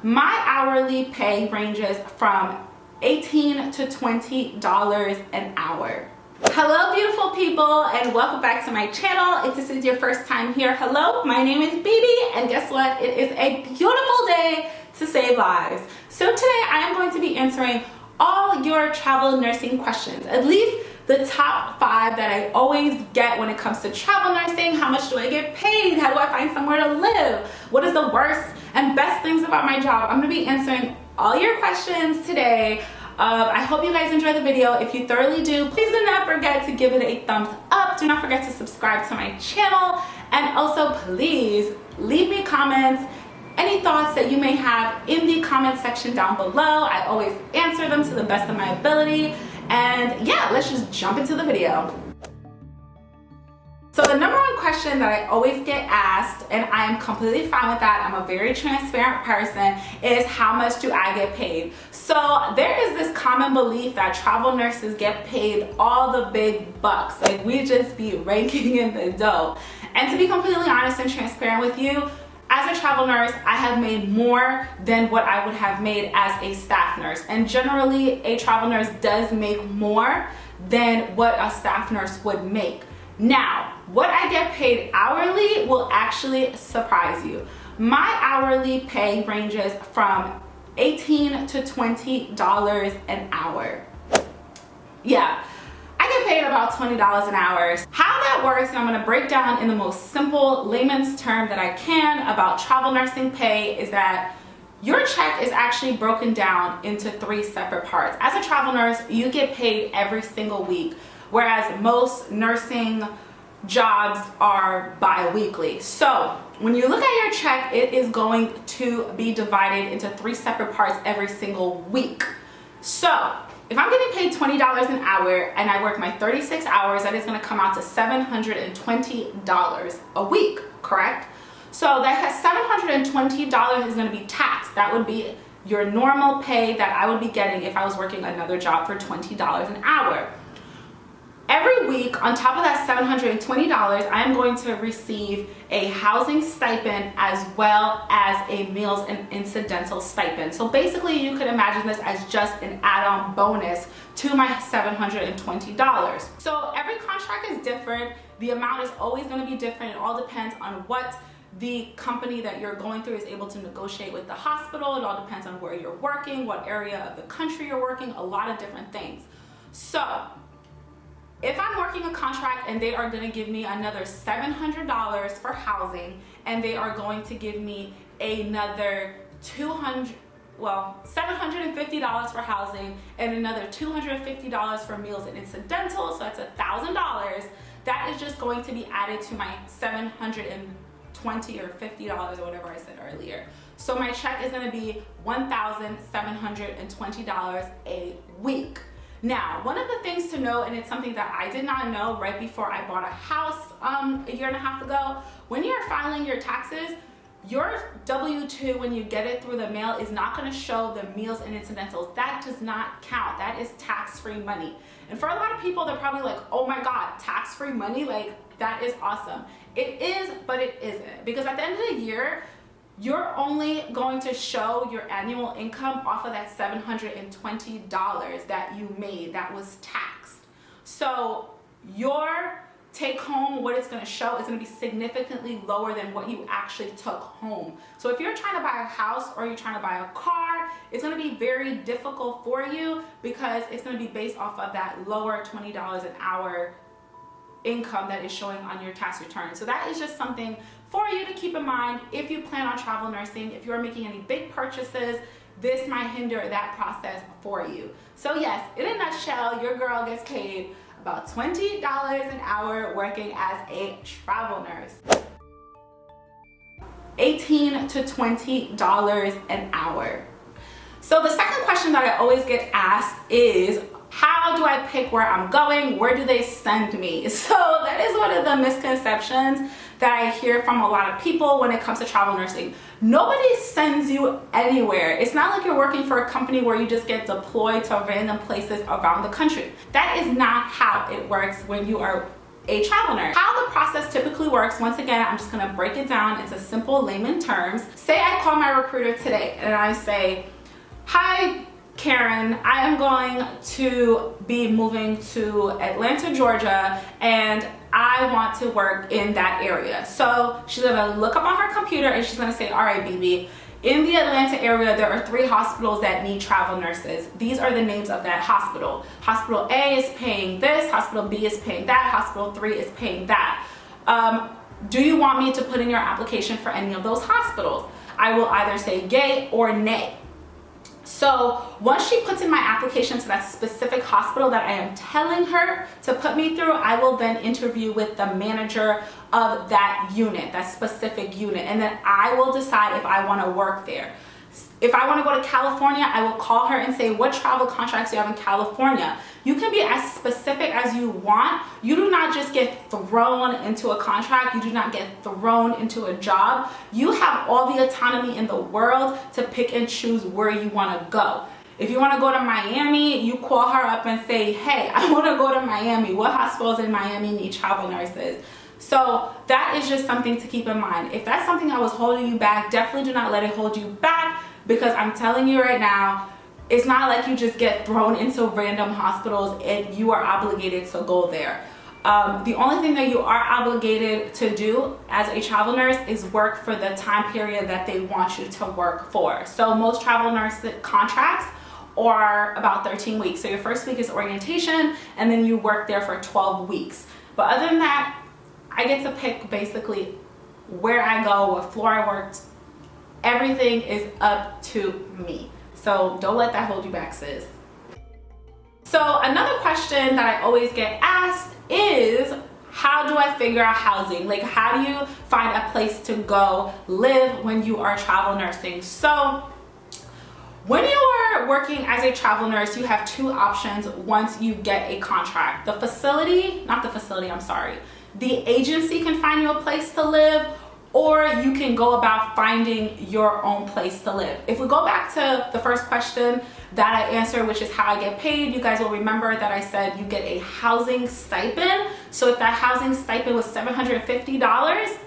My hourly pay ranges from $18 to $20 an hour. Hello beautiful people, and welcome back to my channel. If this is your first time here, hello, my name is Beebee, and guess what? It is a beautiful day to save lives. So today I am going to be answering all your travel nursing questions, at least the top 5 that I always get when it comes to travel nursing. How much do I get paid? How do I find somewhere to live? What is the worst and best things about my job? I'm going to be answering all your questions today. I hope you guys enjoy the video. If you thoroughly do, please do not forget to give it a thumbs up. Do not forget to subscribe to my channel, and also please leave me comments, any thoughts that you may have in the comment section down below. I always answer them to the best of my ability. And yeah, let's just jump into the video. So the number one question that I always get asked, and I am completely fine with that, I'm a very transparent person, is how much do I get paid? So there is this common belief that travel nurses get paid all the big bucks, like we just be raking in the dough. And to be completely honest and transparent with you, as a travel nurse, I have made more than what I would have made as a staff nurse. And generally, a travel nurse does make more than what a staff nurse would make. Now, what I get paid hourly will actually surprise you. My hourly pay ranges from $18 to $20 an hour. Yeah. I get paid about $20 an hour. How that works, and I'm going to break down in the most simple layman's term that I can about travel nursing pay, is that your check is actually broken down into 3 separate parts. As a travel nurse, you get paid every single week, whereas most nursing jobs are bi-weekly. So when you look at your check, it is going to be divided into 3 separate parts every single week. So if I'm getting paid $20 an hour and I work my 36 hours, that is going to come out to $720 a week, correct? So that $720 is going to be taxed. That would be your normal pay that I would be getting if I was working another job for $20 an hour. Every week, on top of that $720, I am going to receive a housing stipend as well as a meals and incidental stipend. So basically, you could imagine this as just an add-on bonus to my $720. So every contract is different. The amount is always going to be different. It all depends on what the company that you're going through is able to negotiate with the hospital. It all depends on where you're working, what area of the country you're working, a lot of different things. So if I'm working a contract and they are going to give me another $700 for housing, and they are going to give me another $750 for housing and another $250 for meals and incidentals, so that's $1,000, that is just going to be added to my $720 or $50 or whatever I said earlier. So my check is going to be $1,720 a week. Now, one of the things to know, and it's something that I did not know right before I bought a house a year and a half ago, when you're filing your taxes, your W-2, when you get it through the mail, is not going to show the meals and incidentals. That does not count. That is tax-free money. And for a lot of people, they're probably like, oh my God, tax-free money? Like, that is awesome. It is, but it isn't. Because at the end of the year, you're only going to show your annual income off of that $720 that you made that was taxed. So your take home, what it's going to show, is going to be significantly lower than what you actually took home. So if you're trying to buy a house or you're trying to buy a car, it's going to be very difficult for you because it's going to be based off of that lower $20 an hour income that is showing on your tax return. So that is just something for you to keep in mind if you plan on travel nursing. If you're making any big purchases, this might hinder that process for you. So yes, in a nutshell, your girl gets paid about $20 an hour working as a travel nurse. $18 to $20 an hour. So the second question that I always get asked is, how do I pick where I'm going? Where do they send me? So that is one of the misconceptions that I hear from a lot of people when it comes to travel nursing. Nobody sends you anywhere. It's not like you're working for a company where you just get deployed to random places around the country. That is not how it works when you are a travel nurse. How the process typically works, once again, I'm just gonna break it down into simple layman terms. Say I call my recruiter today and I say, hi, Karen, I am going to be moving to Atlanta, Georgia, and I want to work in that area. So she's gonna look up on her computer and she's gonna say, all right, Beebee, in the Atlanta area, there are 3 hospitals that need travel nurses. These are the names of that hospital. Hospital A is paying this, Hospital B is paying that, Hospital 3 is paying that. Do you want me to put in your application for any of those hospitals? I will either say yay or nay. So once she puts in my application to that specific hospital that I am telling her to put me through, I will then interview with the manager of that unit, that specific unit, and then I will decide if I want to work there. If I want to go to California, I will call her and say, what travel contracts do you have in California? You can be as specific as you want. You do not just get thrown into a contract. You do not get thrown into a job. You have all the autonomy in the world to pick and choose where you want to go. If you want to go to Miami, you call her up and say, hey, I want to go to Miami. What hospitals in Miami need travel nurses? So that is just something to keep in mind. If that's something that was holding you back, definitely do not let it hold you back, because I'm telling you right now, it's not like you just get thrown into random hospitals and you are obligated to go there. The only thing that you are obligated to do as a travel nurse is work for the time period that they want you to work for. So most travel nurse contracts are about 13 weeks. So your first week is orientation and then you work there for 12 weeks. But other than that, I get to pick basically where I go, what floor I worked. Everything is up to me. So don't let that hold you back, sis. So another question that I always get asked is, how do I figure out housing? Like, how do you find a place to go live when you are travel nursing? So when you are working as a travel nurse, you have 2 options once you get a contract. The agency can find you a place to live, or you can go about finding your own place to live. If we go back to the first question that I answered, which is how I get paid, you guys will remember that I said you get a housing stipend. So if that housing stipend was $750,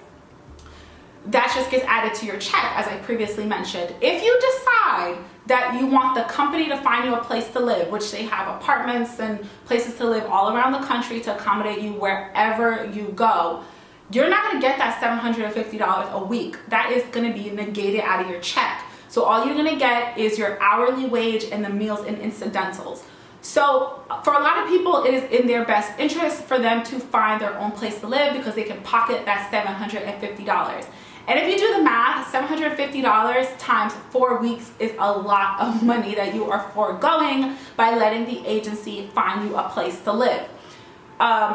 that just gets added to your check, as I previously mentioned. If you decide that you want the company to find you a place to live, which they have apartments and places to live all around the country to accommodate you wherever you go, you're not going to get that $750 a week. That is going to be negated out of your check. So all you're going to get is your hourly wage and the meals and incidentals. So for a lot of people, it is in their best interest for them to find their own place to live because they can pocket that $750. And if you do the math, $750 times 4 weeks is a lot of money that you are foregoing by letting the agency find you a place to live.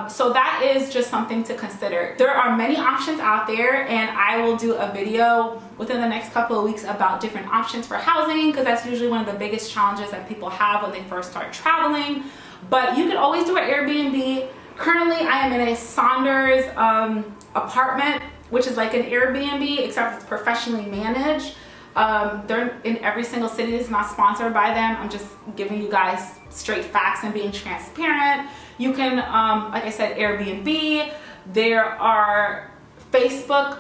So that is just something to consider. There are many options out there, and I will do a video within the next couple of weeks about different options for housing, because that's usually one of the biggest challenges that people have when they first start traveling. But you can always do an Airbnb. Currently, I am in a Saunders apartment, which is like an Airbnb, except it's professionally managed. They're in every single city. It's not sponsored by them. I'm just giving you guys straight facts and being transparent. You can, like I said, Airbnb. There are Facebook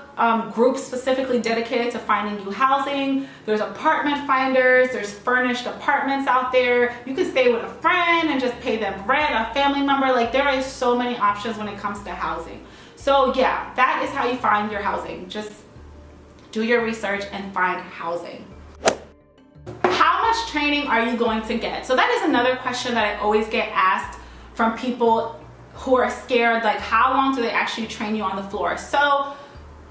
groups specifically dedicated to finding you housing. There's apartment finders. There's furnished apartments out there. You can stay with a friend and just pay them rent, a family member. Like, there are so many options when it comes to housing. So yeah, that is how you find your housing. Just do your research and find housing. How much training are you going to get? So that is another question that I always get asked from people who are scared, like, how long do they actually train you on the floor? So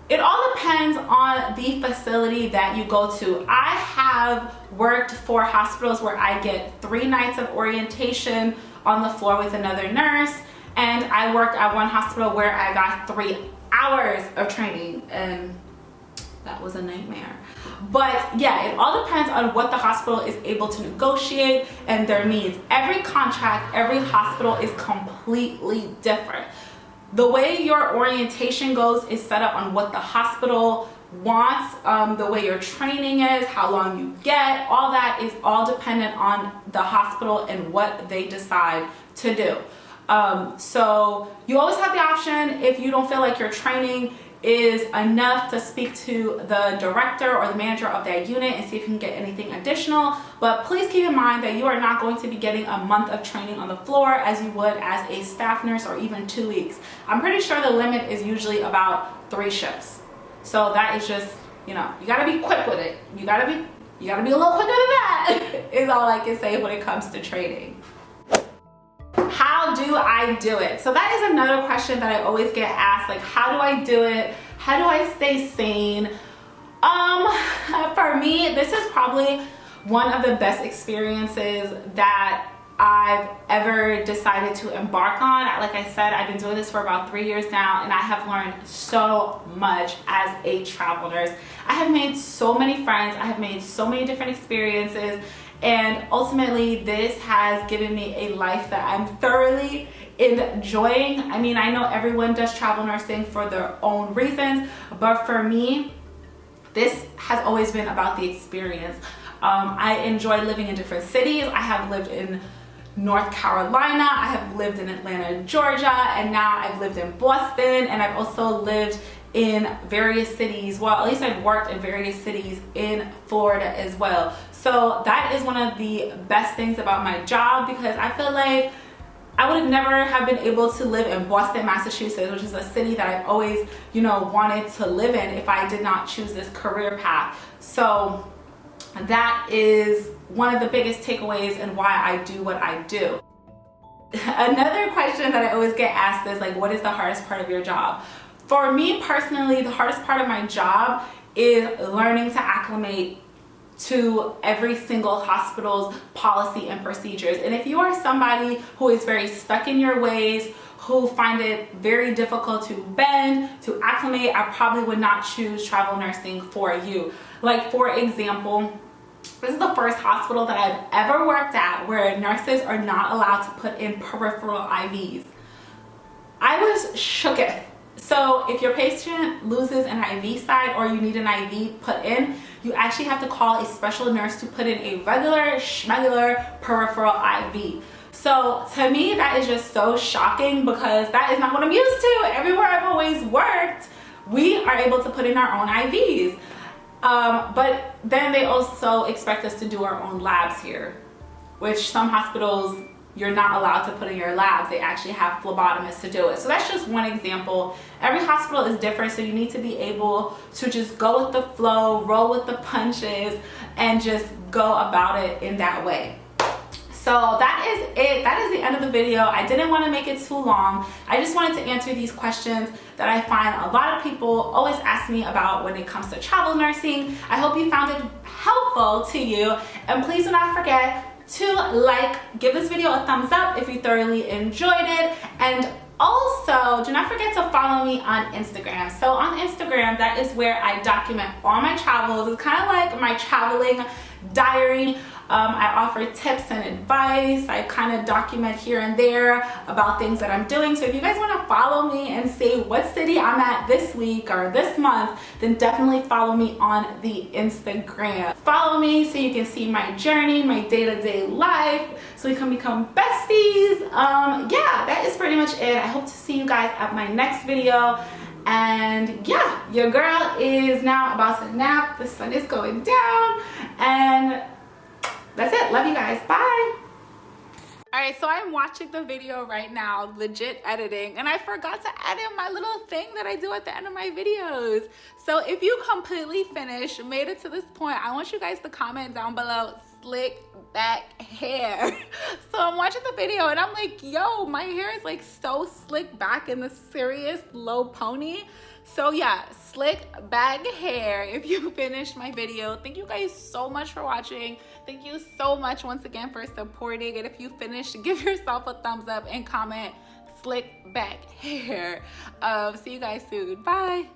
it all depends on the facility that you go to. I have worked for hospitals where I get 3 nights of orientation on the floor with another nurse, and I worked at one hospital where I got 3 hours of training, and that was a nightmare. But yeah, it all depends on what the hospital is able to negotiate and their needs. Every contract, every hospital is completely different. The way your orientation goes is set up on what the hospital wants, the way your training is, how long you get, all that is all dependent on the hospital and what they decide to do. So you always have the option, if you don't feel like your training is enough, to speak to the director or the manager of that unit and see if you can get anything additional. But please keep in mind that you are not going to be getting a month of training on the floor as you would as a staff nurse, or even 2 weeks. I'm pretty sure the limit is usually about 3 shifts. So that is just, you know, you gotta be quick with it. You gotta be a little quicker than that is all I can say when it comes to training. How do I do it? So that is another question that I always get asked, like, how do I do it? How do I stay sane? For me, this is probably one of the best experiences that I've ever decided to embark on. Like I said, I've been doing this for about 3 years now, and I have learned so much as a travel nurse. I have made so many friends, I have made so many different experiences, and ultimately this has given me a life that I'm thoroughly enjoying. I mean, I know everyone does travel nursing for their own reasons, but for me, this has always been about the experience. I enjoy living in different cities. I have lived in North Carolina, I have lived in Atlanta, Georgia, and now I've lived in Boston, and I've also lived in various cities, well, at least I've worked in various cities in Florida as well. So that is one of the best things about my job, because I feel like I would never have been able to live in Boston, Massachusetts, which is a city that I've always, you know, wanted to live in, if I did not choose this career path. So that is one of the biggest takeaways and why I do what I do. Another question that I always get asked is, like, what is the hardest part of your job? For me personally, the hardest part of my job is learning to acclimate to every single hospital's policy and procedures. And if you are somebody who is very stuck in your ways, who find it very difficult to bend, to acclimate, I probably would not choose travel nursing for you. Like, for example, this is the first hospital that I've ever worked at where nurses are not allowed to put in peripheral IVs. I was shooketh. So if your patient loses an IV site or you need an IV put in, you actually have to call a special nurse to put in a regular schmegular peripheral IV. So to me, that is just so shocking, because that is not what I'm used to. Everywhere I've always worked, we are able to put in our own IVs. But then they also expect us to do our own labs here, which some hospitals, you're not allowed to put in your labs. They actually have phlebotomists to do it. So that's just one example. Every hospital is different, so you need to be able to just go with the flow, roll with the punches, and just go about it in that way. So that is it. That is the end of the video. I didn't want to make it too long. I just wanted to answer these questions that I find a lot of people always ask me about when it comes to travel nursing. I hope you found it helpful to you, and please do not forget to give this video a thumbs up if you thoroughly enjoyed it, and also do not forget to follow me on Instagram. So on Instagram, that is where I document all my travels. It's kind of like my traveling diary. I offer tips and advice. I kind of document here and there about things that I'm doing. So if you guys want to follow me and see what city I'm at this week or this month, then definitely follow me on the Instagram. Follow me so you can see my journey, my day-to-day life, so we can become besties. Yeah, that is pretty much it. I hope to see you guys at my next video. And yeah, your girl is now about to nap. The sun is going down, and that's it. Love you guys. Bye. All right, so I'm watching the video right now, legit editing, and I forgot to add in my little thing that I do at the end of my videos. So if you completely finished, made it to this point, I want you guys to comment down below, slick back hair. So I'm watching the video and I'm like, yo, my hair is like so slick back in the serious low pony. So yeah, slick back hair if you finished my video. Thank you guys so much for watching. Thank you so much once again for supporting. And if you finished, give yourself a thumbs up and comment slick back hair. See you guys soon. Bye.